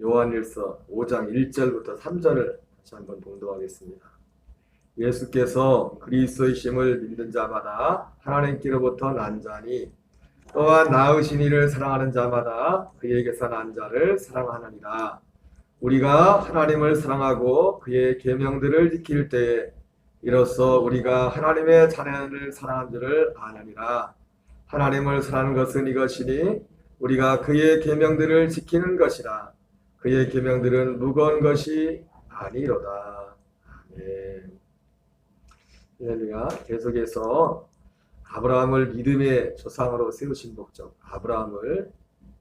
요한일서 5장 1절부터 3절을 다시 한번 봉독하겠습니다. 예수께서 그리스도이심을 믿는 자마다 하나님께로부터 난 자니 또한 낳으신 이를 사랑하는 자마다 그에게서 난 자를 사랑하느니라. 우리가 하나님을 사랑하고 그의 계명들을 지킬 때에 이로써 우리가 하나님의 자녀를 사랑한 줄을 아느니라. 하나님을 사랑하는 것은 이것이니 우리가 그의 계명들을 지키는 것이라. 그의 계명들은 무거운 것이 아니로다. 아멘. 할렐루야. 계속해서 아브라함을 믿음의 조상으로 세우신 목적, 아브라함을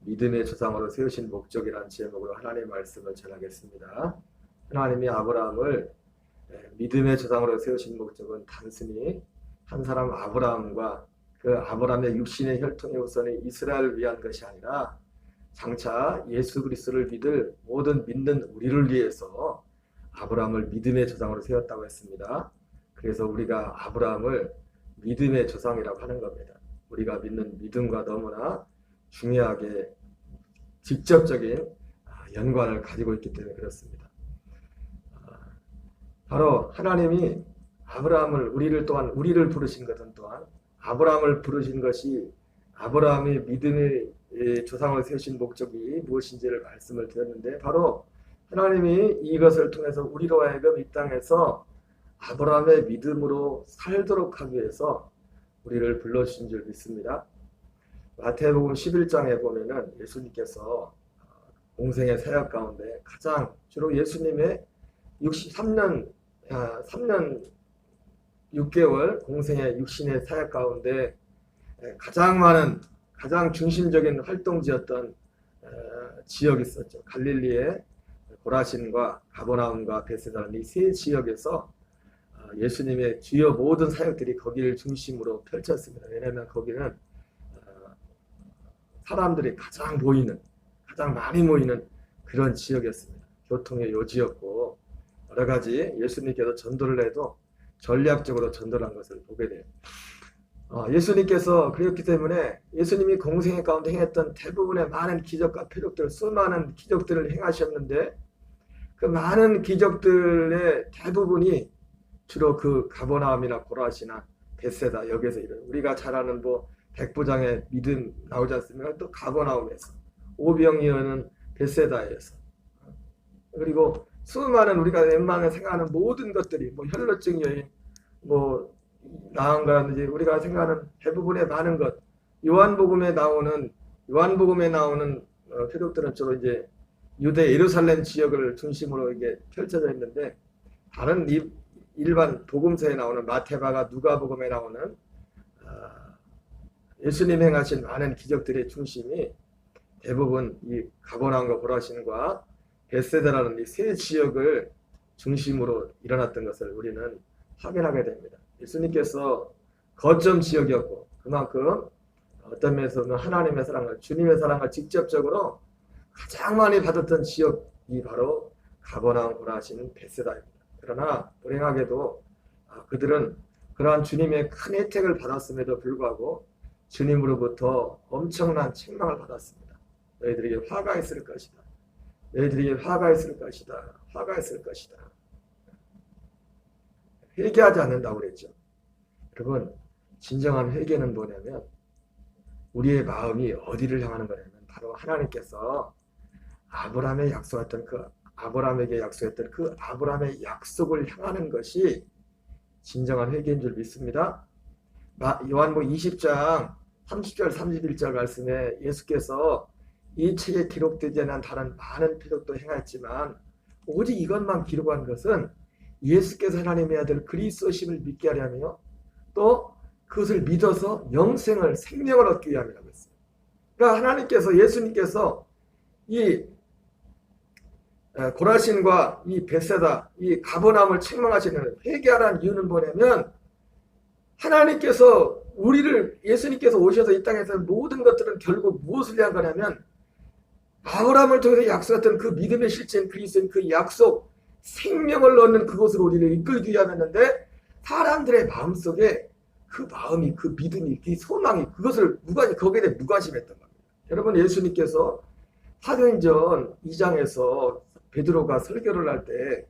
믿음의 조상으로 세우신 목적이라는 제목으로 하나님의 말씀을 전하겠습니다. 하나님이 아브라함을 믿음의 조상으로 세우신 목적은 단순히 한 사람 아브라함과 그 아브라함의 육신의 혈통의 후손인 이스라엘을 위한 것이 아니라 장차 예수 그리스도를 믿을 모든 믿는 우리를 위해서 아브라함을 믿음의 조상으로 세웠다고 했습니다. 그래서 우리가 아브라함을 믿음의 조상이라고 하는 겁니다. 우리가 믿는 믿음과 너무나 중요하게 직접적인 연관을 가지고 있기 때문에 그렇습니다. 바로 하나님이 아브라함을 우리를 부르신 것은 또한 아브라함을 부르신 것이 아브라함이 믿음의 조상으로 세우신 목적이 무엇인지를 말씀을 드렸는데 바로 하나님이 이것을 통해서 우리로 하여금 이 땅에서 아브라함의 믿음으로 살도록 하기 위해서 우리를 불러주신 줄 믿습니다. 마태복음 11장에 보면은 예수님께서 공생의 사역 가운데 가장 주로 예수님의 3년 6개월 공생의 육신의 사역 가운데 가장 중심적인 활동지였던 지역이 있었죠. 갈릴리의 고라신과 가버나움과 베세다는 이 세 지역에서 예수님의 주요 모든 사역들이 거기를 중심으로 펼쳤습니다. 왜냐하면 거기는 사람들이 가장 많이 모이는 그런 지역이었습니다. 교통의 요지였고 여러 가지 예수님께서 전도를 해도 전략적으로 전도를 한 것을 보게 돼요. 예수님께서 그렇기 때문에 예수님이 공생의 가운데 행했던 대부분의 많은 기적과 표적들, 수많은 기적들을 행하셨는데 그 많은 기적들의 대부분이 주로 그 가버나움이나 고라시나 베세다 여기에서 우리가 잘 아는 백부장의 믿음 나오지 않습니까? 또 가버나움에서 오병이어는 베세다에서 그리고 수많은 우리가 웬만하면 생각하는 모든 것들이 혈루증 여인 나은 거라든지 우리가 생각하는 대부분의 많은 것 요한복음에 나오는 표적들은 주로 이제 유대 예루살렘 지역을 중심으로 이게 펼쳐져 있는데 다른 일반 복음서에 나오는 마태바가 누가복음에 나오는 예수님 행하신 많은 기적들의 중심이 대부분 이 가버나움과 고라신과 베세다라는 이 세 지역을 중심으로 일어났던 것을 우리는 확인하게 됩니다. 예수님께서 거점 지역이었고 그만큼 어떤 면에서는 하나님의 사랑을 주님의 사랑을 직접적으로 가장 많이 받았던 지역이 바로 가버나움 고라신 베세다입니다. 그러나 불행하게도 그들은 그러한 주님의 큰 혜택을 받았음에도 불구하고 주님으로부터 엄청난 책망을 받았습니다. 너희들에게 화가 있을 것이다. 너희들에게 화가 있을 것이다. 화가 있을 것이다. 회개하지 않는다고 그랬죠. 여러분, 진정한 회개는 뭐냐면 우리의 마음이 어디를 향하는 거냐면 바로 하나님께서 아브라함에게 약속했던 그 아브라함의 약속을 향하는 것이 진정한 회개인 줄 믿습니다. 요한복음 20장 30절 31절 말씀에 예수께서 이 책에 기록되지 않은 다른 많은 표적도 행하였지만 오직 이것만 기록한 것은 예수께서 하나님의 아들 그리스도심을 믿게 하려며 또 그것을 믿어서 생명을 얻기 위함이라고 했어요. 그러니까 예수님께서 이 고라신과 이 베세다, 이 가버나움을 책망하시는 회개하라는 이유는 뭐냐면 예수님께서 오셔서 이 땅에서 모든 것들은 결국 무엇을 위한 거냐면 아브라함을 통해서 약속했던 그 믿음의 실체인 그리스도인 그 약속, 생명을 얻는 그곳으로 우리를 이끌기 위함이었는데 사람들의 마음속에 그 마음이, 그 믿음이, 그 소망이 거기에 대해 무관심했던 겁니다. 여러분, 예수님께서 사도행전 2장에서 베드로가 설교를 할 때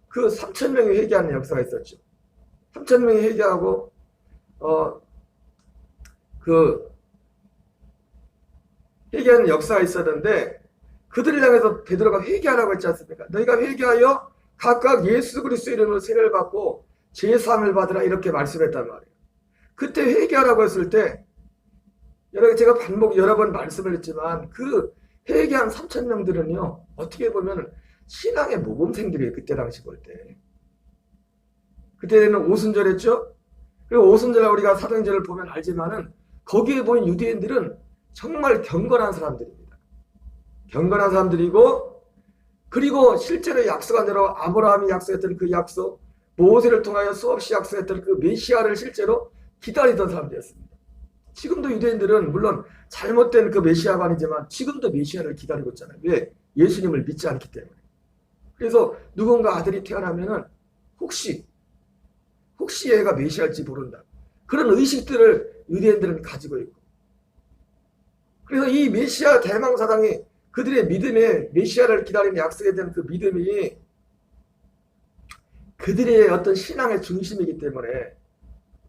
그 3천 명이 회개하는 역사가 있었죠. 3천 명이 회개하고 그 회개하는 역사가 있었는데 그들을 향해서 베드로가 회개하라고 했지 않습니까? 너희가 회개하여 각각 예수 그리스도의 이름으로 세례를 받고 제사함을 받으라 이렇게 말씀했단 말이에요. 그때 회개하라고 했을 때 제가 반복 여러 번 말씀을 했지만 그 회개한 3천 명들은요 어떻게 보면 신앙의 모범생들이에요. 그때 당시 볼 때. 그때는 오순절했죠. 그리고 오순절에 우리가 사도행전을 보면 알지만은 거기에 보인 유대인들은 정말 경건한 사람들입니다. 경건한 사람들이고 그리고 실제로 약속한 대로 아브라함이 약속했던 그 약속, 모세를 통하여 수없이 약속했던 그 메시아를 실제로 기다리던 사람들이었습니다. 지금도 유대인들은 물론 잘못된 그 메시아가 아니지만 지금도 메시아를 기다리고 있잖아요. 왜? 예수님을 믿지 않기 때문에. 그래서 누군가 아들이 태어나면은 혹시 얘가 메시아일지 모른다. 그런 의식들을 유대인들은 가지고 있고. 그래서 이 메시아 대망사당이 그들의 믿음에 메시아를 기다리는 약속에 대한 그 믿음이 그들의 어떤 신앙의 중심이기 때문에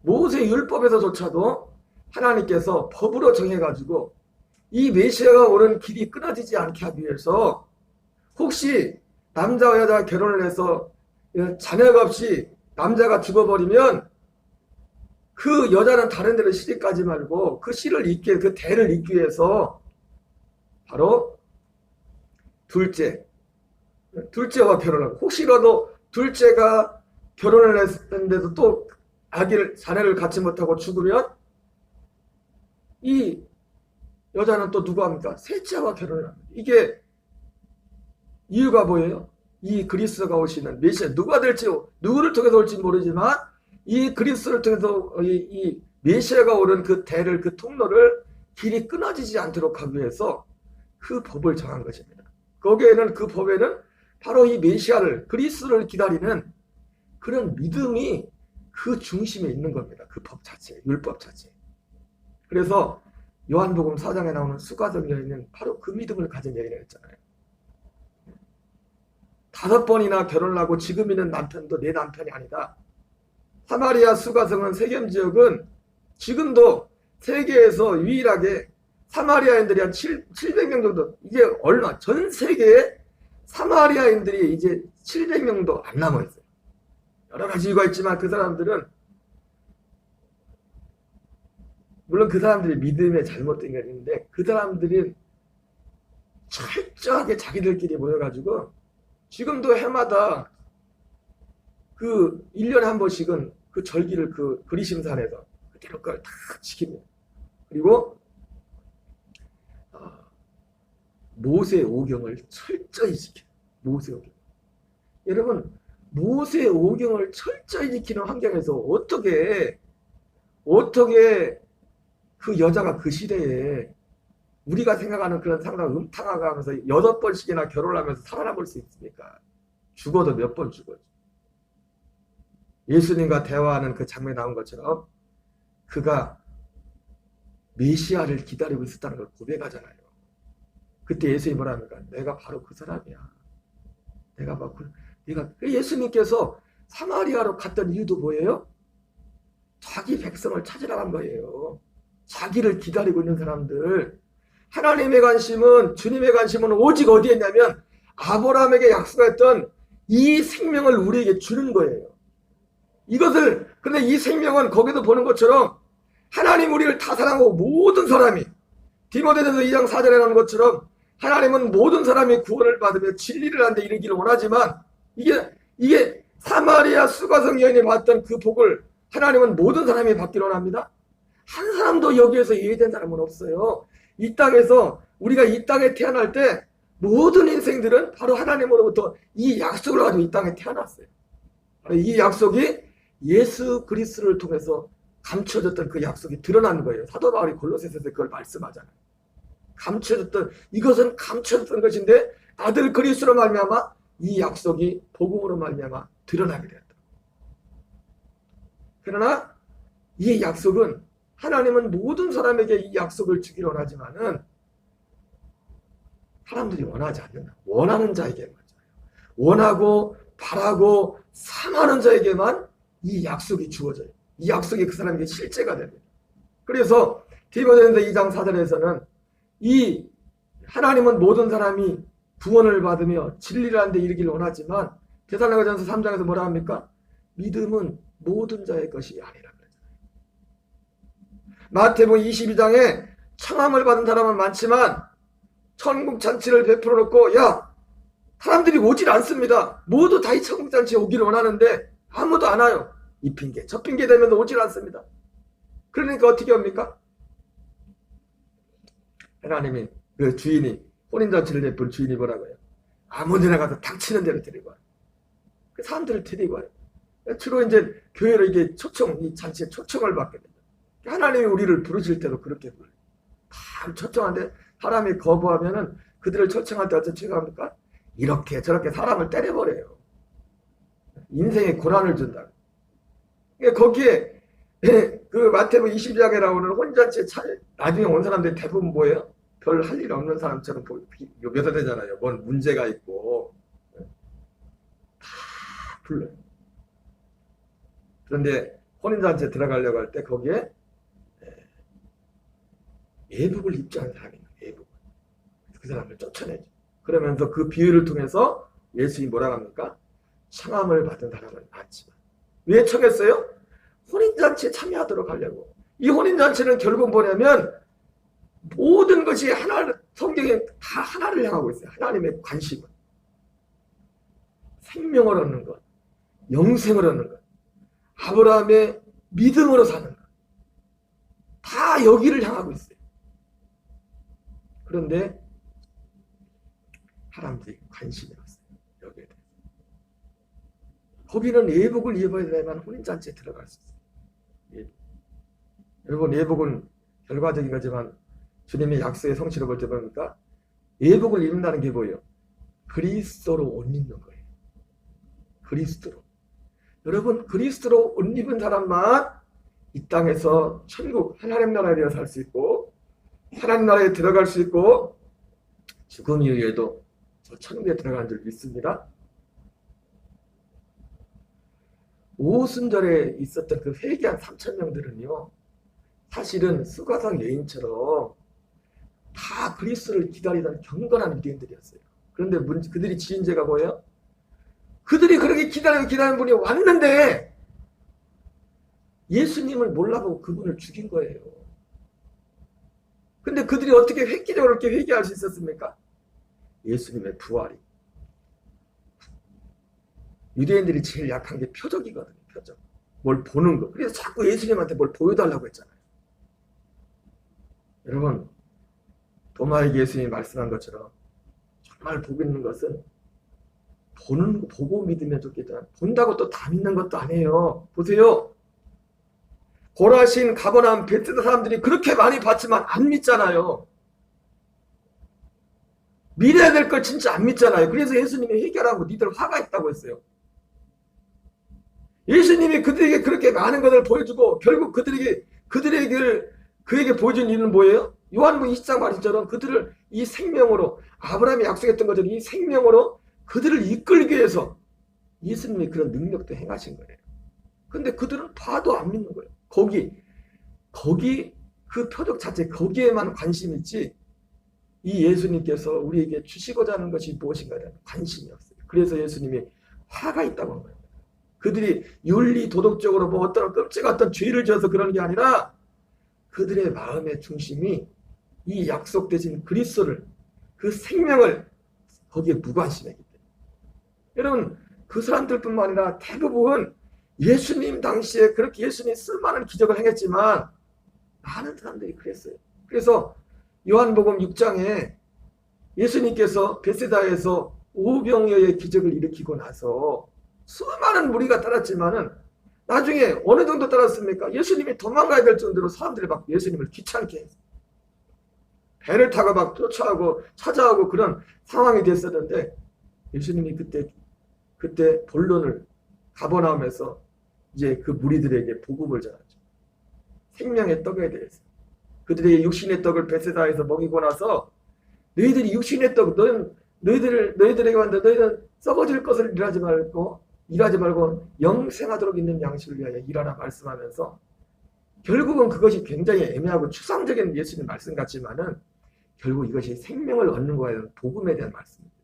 모세 율법에서조차도 하나님께서 법으로 정해가지고 이 메시아가 오는 길이 끊어지지 않게 하기 위해서 혹시 남자와 여자가 결혼을 해서 자녀가 없이 남자가 죽어버리면 그 여자는 다른 데로 시집 가지 말고 그 씨를 잇게 그 대를 잇기 위해서 바로 둘째와 결혼하고 혹시라도 둘째가 결혼을 했는데도 또 자녀를 갖지 못하고 죽으면 이 여자는 또 누구 합니까? 셋째와 결혼을 합니다. 이게 이유가 뭐예요? 이 그리스도가 오시는 메시아 누가 될지 누구를 통해서 올지 모르지만 이 그리스도를 통해서 이 메시아가 오는 그 대를 그 통로를 길이 끊어지지 않도록 하기 위해서 그 법을 정한 것입니다. 거기에는 그 법에는 바로 이 메시아를 그리스도를 기다리는 그런 믿음이 그 중심에 있는 겁니다. 그 법 자체, 율법 자체. 그래서 요한복음 4장에 나오는 수가성 여인은 바로 그 믿음을 가진 여인을 했잖아요. 5번이나 결혼을 하고 지금 있는 남편도 내 남편이 아니다. 사마리아 수가성은 세겜 지역은 지금도 세계에서 유일하게 사마리아인들이 한 700명 정도, 이게 얼마, 전 세계에 사마리아인들이 이제 700명도 안 남아있어요. 여러 가지 이유가 있지만 그 사람들은, 물론 그 사람들이 믿음에 잘못된 게 있는데, 그 사람들이 철저하게 자기들끼리 모여가지고, 지금도 해마다 그 1년에 한 번씩은 그 절기를 그 그리심산에서 그대로 걸 다 지킵니다. 그리고 모세 오경을 철저히 지켜요. 모세 오경. 여러분 모세 오경을 철저히 지키는 환경에서 어떻게 그 여자가 그 시대에 우리가 생각하는 그런 상당 음탕하면서 8번씩이나 결혼을 하면서 살아남을 수 있습니까? 죽어도 몇 번 죽어요. 예수님과 대화하는 그 장면이 나온 것처럼 그가 메시아를 기다리고 있었다는 걸 고백하잖아요. 그때 예수님이 뭐라 합니까? 내가 바로 그 사람이야. 예수님께서 사마리아로 갔던 이유도 뭐예요? 자기 백성을 찾으러 간 거예요. 자기를 기다리고 있는 사람들. 하나님의 관심은, 주님의 관심은 오직 어디에 있냐면 아브라함에게 약속했던 이 생명을 우리에게 주는 거예요. 그런데 이 생명은 거기도 보는 것처럼 하나님 우리를 다 사랑하고 모든 사람이, 디모데전서 2장 4절에 나오는 것처럼 하나님은 모든 사람이 구원을 받으며 진리를 하는 데 이르기를 원하지만 이게 사마리아 수가성 여인이 받던 그 복을 하나님은 모든 사람이 받기를 원합니다. 한 사람도 여기에서 예외된 사람은 없어요. 이 땅에서 우리가 이 땅에 태어날 때 모든 인생들은 바로 하나님으로부터 이 약속을 가지고 이 땅에 태어났어요. 이 약속이 예수 그리스도를 통해서 감춰졌던 그 약속이 드러나는 거예요. 사도 바울이 골로새서에서 그걸 말씀하잖아요. 이것은 감춰졌던 것인데 아들 그리스도로 말미암아 이 약속이 복음으로 말미암아 드러나게 되었다. 그러나 이 약속은 하나님은 모든 사람에게 이 약속을 주기를 원하지만은 사람들이 원하지 않는다. 원하는 자에게만, 원하고 바라고 삼하는 자에게만 이 약속이 주어져요. 이 약속이 그 사람에게 실제가 됩니다. 그래서 디모데전서 2장 4절에서는 이 하나님은 모든 사람이 구원을 받으며 진리라는 데 이르기를 원하지만 데살로니가전서 3장에서 뭐라 합니까? 믿음은 모든 자의 것이 아니라 그러잖아요. 마태복음 22장에 청함을 받은 사람은 많지만 천국 잔치를 베풀어 놓고 야 사람들이 오질 않습니다. 모두 다 이 천국 잔치에 오기를 원하는데 아무도 안 와요. 이 핑계 저 핑계 대면 오질 않습니다. 그러니까 어떻게 합니까? 하나님이 그 주인이 혼인잔치를 베풀 주인이 뭐라고요? 아무 데나 가서 닥치는 대로 데리고 와요. 그 사람들을 데리고 와요. 주로 이제 교회로 이게 초청, 이 잔치에 초청을 받게 됩니다. 하나님이 우리를 부르실 때도 그렇게 불러요. 다 초청하는데 사람이 거부하면은 그들을 초청할 때 어떻게 합니까? 이렇게 저렇게 사람을 때려버려요. 인생에 고난을 준다. 거기에 그 마태복음 22장에 나오는 혼잔치에 나중에 온 사람들이 대부분 뭐예요? 별 할 일 없는 사람처럼 묘사되잖아요. 뭔 문제가 있고 다 불러요. 그런데 혼인잔치에 들어가려고 할 때 거기에 예복을 입지 않은 사람이 있는 예복. 그 사람을 쫓아내죠. 그러면서 그 비유를 통해서 예수님이 뭐라고 합니까? 청함을 받은 사람은 많지만 왜 청했어요? 혼인잔치에 참여하도록 하려고. 이 혼인잔치는 결국 뭐냐면 모든 것이 성경에 다 하나를 향하고 있어요. 하나님의 관심은. 생명을 얻는 것, 영생을 얻는 것, 아브라함의 믿음으로 사는 것. 다 여기를 향하고 있어요. 그런데 사람들이 관심이 없어요. 여기에 대해서. 거기는 예복을 입어야 되만 혼인잔치에 들어갈 수 있어요. 예복. 여러분 예복은 결과적인 거지만 주님의 약속의 성취를 볼 때 보니까 예복을 입는다는 게 뭐예요? 그리스도로 옷 입는 거예요. 그리스도로. 여러분 그리스도로 옷 입은 사람만 이 땅에서 천국 하나님 나라에 들어 살 수 있고 하나님 나라에 들어갈 수 있고 죽음 이후에도 저 천국에 들어가는 줄 믿습니다. 오순절에 있었던 그 회개한 3,000명들은요 사실은 수가상 여인처럼 다 그리스도를 기다리던 경건한 유대인들이었어요. 그런데 그들이 지은 죄가 뭐예요? 그들이 그렇게 기다리는 분이 왔는데 예수님을 몰라보고 그분을 죽인 거예요. 근데 그들이 어떻게 획기적으로 이렇게 회개할 수 있었습니까? 예수님의 부활이. 유대인들이 제일 약한 게 표적이거든요. 표적. 뭘 보는 거. 그래서 자꾸 예수님한테 뭘 보여달라고 했잖아요. 여러분 도마에게 예수님이 말씀한 것처럼 정말 복 있는 것은 보고 믿으면 좋겠다. 본다고 또 다 믿는 것도 아니에요. 보세요. 고라신, 가버나움, 베트다 사람들이 그렇게 많이 봤지만 안 믿잖아요. 믿어야 될 걸 진짜 안 믿잖아요. 그래서 예수님이 해결하고 니들 화가 있다고 했어요. 예수님이 그들에게 그렇게 많은 것을 보여주고 결국 그에게 보여준 일은 뭐예요? 요한복음 20장 말씀처럼 그들을 이 생명으로 아브라함이 약속했던 것처럼 이 생명으로 그들을 이끌기 위해서 예수님이 그런 능력도 행하신 거예요. 근데 그들은 봐도 안 믿는 거예요. 거기 그 표적 자체 거기에만 관심이 있지 이 예수님께서 우리에게 주시고자 하는 것이 무엇인가에 대한 관심이 없어요. 그래서 예수님이 화가 있다고 한 거예요. 그들이 윤리 도덕적으로 뭐 어떤 끔찍한 죄를 지어서 그런 게 아니라 그들의 마음의 중심이 이 약속되신 그리스도를 그 생명을 거기에 무관심했기 때문에 여러분 그 사람들뿐만 아니라 대부분 예수님 당시에 그렇게 예수님이 수많은 기적을 행했지만 많은 사람들이 그랬어요. 그래서 요한복음 6장에 예수님께서 베세다에서 오병이어의 기적을 일으키고 나서 수많은 무리가 따랐지만은 나중에 어느 정도 따랐습니까? 예수님이 도망가야 될 정도로 사람들이 막 예수님을 귀찮게 했어요. 배를 타고 막 쫓아오고 찾아오고 그런 상황이 됐었는데 예수님이 그때 본론을 가버나움에서 이제 그 무리들에게 복음을 전하죠. 생명의 떡에 대해서. 그들에게 육신의 떡을 베세다에서 먹이고 나서 너희들이 육신의 떡, 너희들에게 왔는데 너희는 썩어질 것을 일하지 말고 영생하도록 있는 양식을 위하여 일하라 말씀하면서 결국은 그것이 굉장히 애매하고 추상적인 예수님 말씀 같지만은 결국 이것이 생명을 얻는 거에 대한 복음에 대한 말씀입니다.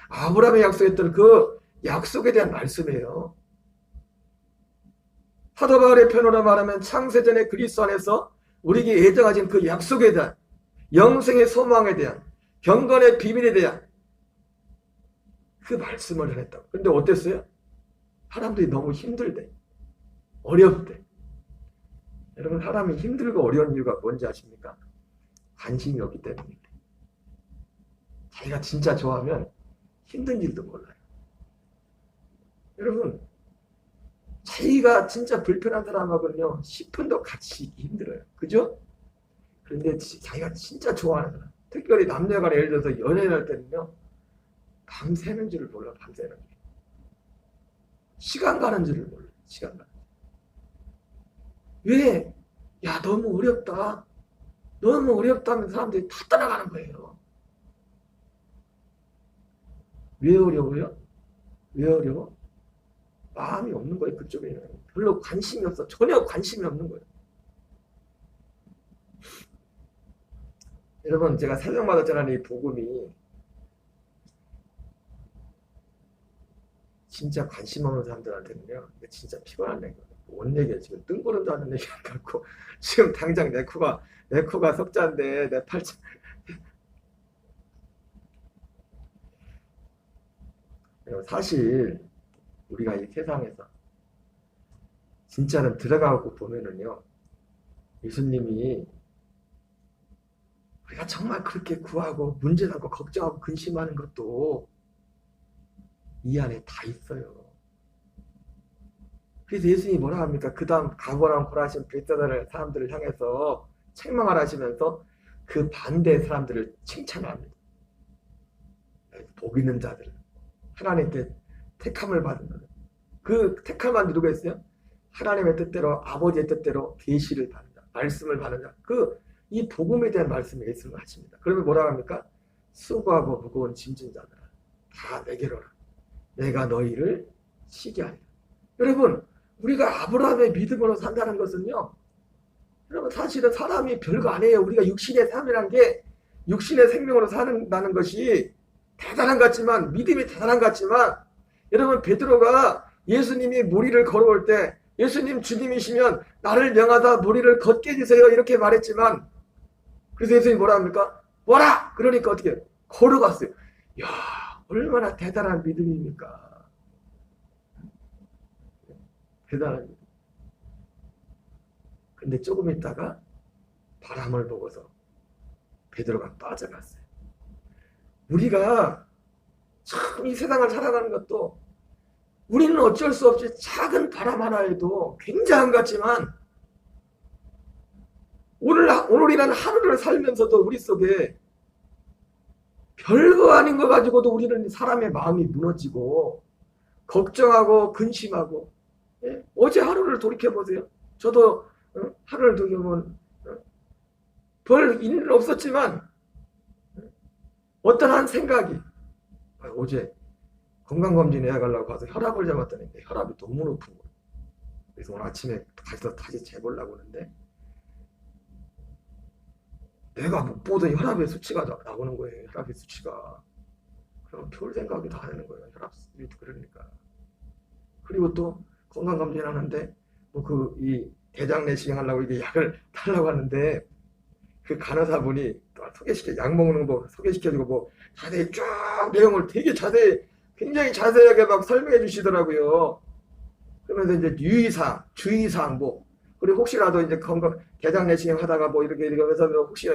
아브라함의 약속했던 그 약속에 대한 말씀이에요. 사도 바울의 표현으로 말하면 창세전에 그리스도 안에서 우리에게 예정하신 그 약속에 대한 영생의 소망에 대한 경건의 비밀에 대한 그 말씀을 전했다고. 근데 어땠어요? 사람들이 너무 힘들대. 어렵대. 여러분, 사람이 힘들고 어려운 이유가 뭔지 아십니까? 관심이 없기 때문입니다. 자기가 진짜 좋아하면 힘든 일도 몰라요. 여러분, 자기가 진짜 불편한 사람하고는요 10분도 같이 있기 힘들어요. 그죠? 그런데 자기가 진짜 좋아하는 사람, 특별히 남녀간에 예를 들어서 연애를 할 때는요 밤새는 줄을 몰라. 밤새는 줄. 시간 가는 줄을 몰라. 시간 가는 줄. 왜? 야, 너무 어렵다. 너무 어렵다면 사람들이 다 따라가는 거예요. 왜 어려워요? 왜 어려워? 마음이 없는 거예요. 그쪽에는 별로 관심이 없어. 전혀 관심이 없는 거예요. 여러분, 제가 새벽마다 전하는 이 복음이 진짜 관심 없는 사람들한테는요 이게 진짜 피곤한 얘기예요. 뭔 얘기야. 지금 뜬구름도 하는 얘기 같고 지금 당장 내 코가 석자인데 내 팔짱. 사실 우리가 이 세상에서 진짜는 들어가고 보면은요 예수님이 우리가 정말 그렇게 구하고 문제 삼고 걱정하고 근심하는 것도 이 안에 다 있어요. 그래서 예수님이 뭐라 합니까? 그 다음 가버나움 고라신 베세다를 사람들을 향해서 책망을 하시면서 그 반대 사람들을 칭찬합니다. 복 있는 자들, 하나님께 택함을 받은 자들. 그 택함만 누가 있어요? 하나님의 뜻대로, 아버지의 뜻대로 계시를 받는 자, 말씀을 받는 자. 이 복음에 대한 말씀을 예수님은 하십니다. 그러면 뭐라 합니까? 수고하고 무거운 짐진 자들아, 다 내게로 오라. 내가 너희를 쉬게 하리라. 여러분, 우리가 아브라함의 믿음으로 산다는 것은요, 여러분 사실은 사람이 별거 아니에요. 우리가 육신의 삶이란 게 육신의 생명으로 산다는 것이 대단한 것 같지만, 믿음이 대단한 것 같지만, 여러분 베드로가 예수님이 무리를 걸어올 때 예수님 주님이시면 나를 명하다 무리를 걷게 해주세요 이렇게 말했지만, 그래서 예수님이 뭐라 합니까? 뭐라! 그러니까 어떻게 해요? 걸어갔어요. 이야, 얼마나 대단한 믿음입니까? 대단한 믿음. 근데 조금 있다가 바람을 보고서 베드로가 빠져갔어요. 우리가 참 이 세상을 살아가는 것도 우리는 어쩔 수 없이 작은 바람 하나에도 굉장한 것 같지만 오늘이라는 하루를 살면서도 우리 속에 별거 아닌 거 가지고도 우리는 사람의 마음이 무너지고 걱정하고 근심하고. 예? 어제 하루를 돌이켜보세요. 저도 하루를 돌이켜보면 별 일은 없었지만 어떤 한 생각이, 어제 건강검진 해가려고 가서 혈압을 재봤더니 내 혈압이 너무 높은 거예요. 그래서 오늘 아침에 가서 다시 재보려고 하는데 내가 못 보던 혈압의 수치가 나오는 거예요. 혈압의 수치가. 그럼 별 생각이 다 되는 거예요. 혈압이 그러니까. 그리고 또 건강검진 하는데 이 대장 내시경 하려고 이게 약을 달라고 하는데 그 간호사분이 약 먹는 거 소개시켜주고 자세히 쫙 내용을 되게 굉장히 자세하게 막 설명해 주시더라고요. 그러면서 이제 유의사항, 주의사항 그리고 혹시라도 이제 대장 내시경 하다가 이렇게 하면서 혹시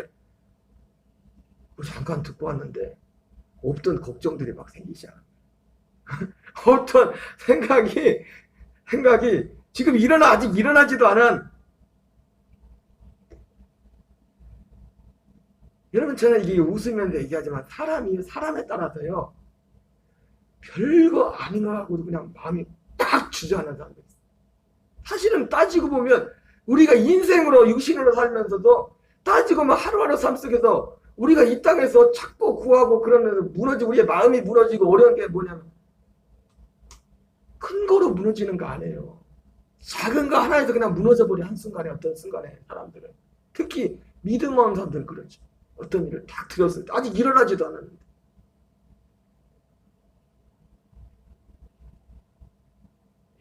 잠깐 듣고 왔는데 없던 걱정들이 막 생기기 시작합니다. 어떤 생각이 지금 아직 일어나지도 않은. 여러분, 저는 이게 웃으면서 얘기하지만 사람에 따라서요 별거 아닌 거 하고도 그냥 마음이 딱 주저하는 사람들 있어요. 사실은 따지고 보면 우리가 인생으로 육신으로 살면서도 따지고 하루하루 삶 속에서 우리가 이 땅에서 찾고 구하고 그러면서 우리의 마음이 무너지고 어려운 게 뭐냐면 큰 거로 무너지는 거 아니에요. 작은 거 하나에서 그냥 무너져버려. 한순간에 어떤 순간에 사람들은. 특히 믿음 없는 사람들은 그러죠. 어떤 일을 딱 들었을 때 아직 일어나지도 않았는데.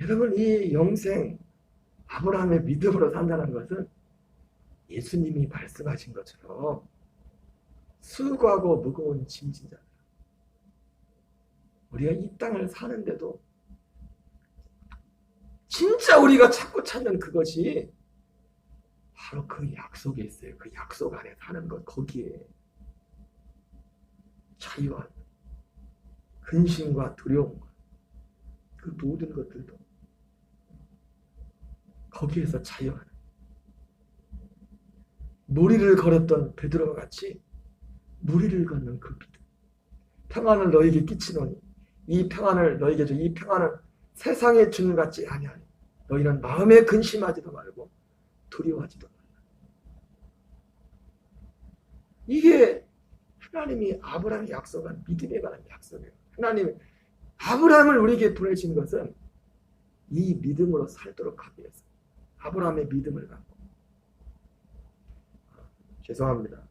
여러분 이 영생 아브라함의 믿음으로 산다는 것은 예수님이 말씀하신 것처럼 수고하고 무거운 짐진다. 우리가 이 땅을 사는데도 진짜 우리가 찾고 찾는 그것이 바로 그 약속에 있어요. 그 약속 안에 사는 것, 거기에 자유와 근심과 두려움과 그 모든 것들도 거기에서 자유하는, 무리를 걸었던 베드로와 같이 무리를 걷는 그 믿음. 평안을 너에게 끼치노니 이 평안을 너에게 줘. 이 평안을 세상에 주는 것 같지 아니하니 너희는 마음에 근심하지도 말고 두려워하지도 말라. 이게 하나님이 아브라함에 약속한 믿음에 관한 약속이에요. 하나님이 아브라함을 우리에게 보내신 것은 이 믿음으로 살도록 하기 위해서. 아브라함의 믿음을 갖고. 죄송합니다.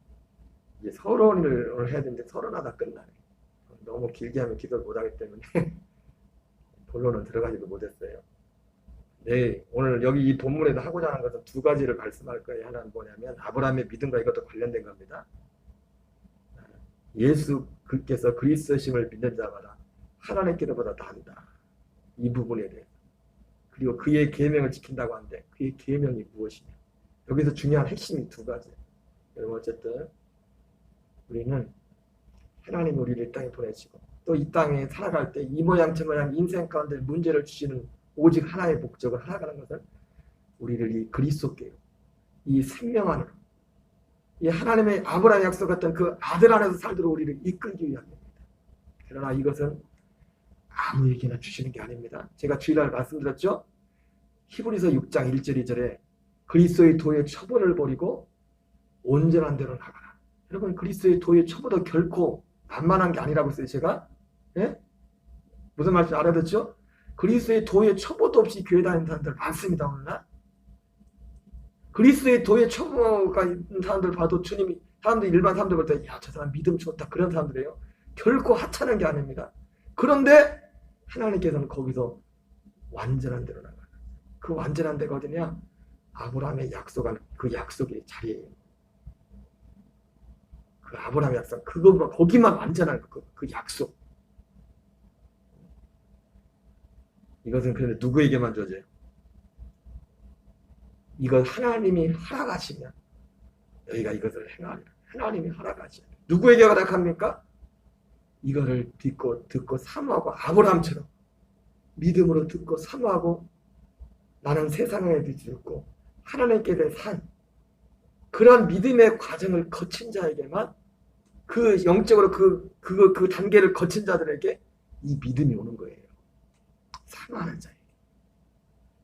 이게 서론을 해야 되는데 서론하다 끝나네. 너무 길게 하면 기도를 못하기 때문에 본론은 들어가지도 못했어요. 네, 오늘 여기 이 본문에도 하고자 하는 것은 두 가지를 말씀할 거예요. 하나는 뭐냐면 아브라함의 믿음과 이것도 관련된 겁니다. 예수께서 그리스도심을 믿는 자마다 하나님께로보다 나은다. 이 부분에 대해서. 그리고 그의 계명을 지킨다고 하는데 그의 계명이 무엇이냐. 여기서 중요한 핵심이 두 가지. 여러분 어쨌든 우리는 하나님이 우리를 이 땅에 보내시고 또 이 땅에 살아갈 때 이 모양 저 모양 인생 가운데 문제를 주시는 오직 하나의 목적을 살아가는 것은 우리를 이 그리스도께로 이 생명 안으로 이 하나님의 아브라함 약속했던 그 아들 안에서 살도록 우리를 이끌기 위함입니다. 그러나 이것은 아무에게나 주시는 게 아닙니다. 제가 주일날 말씀드렸죠. 히브리서 6장 1절 2절에 그리스도의 도의 처벌을 버리고 온전한 대로 나가라. 여러분 그리스도의 도의 처벌도 결코 만만한 게 아니라고 했어요. 제가 예? 무슨 말인지 알아듣죠? 그리스도의 도의 첩보도 없이 교회 다니는 사람들 많습니다. 오늘날 그리스도의 도의 첩보가 있는 사람들 봐도 주님이 사람들 일반 사람들 볼 때 야 저 사람 믿음 좋다 그런 사람들이에요. 결코 하찮은 게 아닙니다. 그런데 하나님께서는 거기서 완전한 데로 나가요. 그 완전한 데가 어디냐? 아브라함의 약속한 그 약속의 자리예요. 그 아브라함의 약속, 그거만 거기만 완전한 그 약속. 이것은 그런데 누구에게만 주어져요? 이건 하나님이 허락하시면 너희가 이것을 행하리라. 하나님이 허락하시면 누구에게 허락합니까? 이거를 듣고 사모하고 아브라함처럼 믿음으로 듣고 사모하고 나는 세상에 듣고 하나님께 대해 산 그런 믿음의 과정을 거친 자에게만 그 영적으로 그 단계를 거친 자들에게 이 믿음이 오는 거예요. 사모하는 자에게.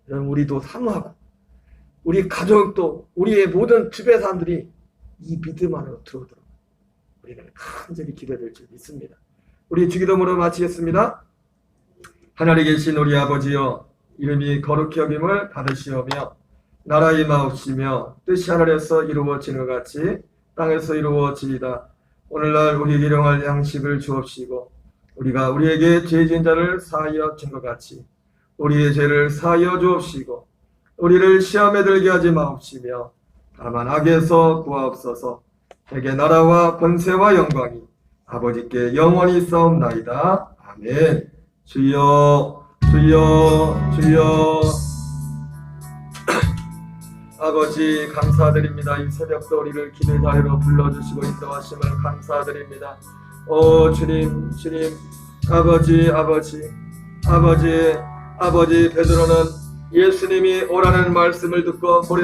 여러분 우리도 사모하고 우리 가족도 우리의 모든 주변 사람들이 이 믿음 안으로 들어오도록 우리는 간절히 기도될 줄 믿습니다. 우리 주기도문으로 마치겠습니다. 하늘에 계신 우리 아버지여 이름이 거룩히 여김을 받으시오며 나라의 임하옵시며 뜻이 하늘에서 이루어지는 것 같이 땅에서 이루어지이다. 오늘날 우리에게 일용할 양식을 주옵시고 우리가 우리에게 죄 지은 자를 사하여 준 것 같이 우리의 죄를 사하여 주옵시고 우리를 시험에 들게 하지 마옵시며 다만 악에서 구하옵소서. 대개 나라와 권세와 영광이 아버지께 영원히 있사옵나이다. 아멘. 주여 주여 주여. 아버지 감사드립니다. 이 새벽도 우리를 기도의 자리로 불러주시고 인도하심을 감사드립니다. 오 주님 아버지 베드로는 예수님이 오라는 말씀을 듣고 머리를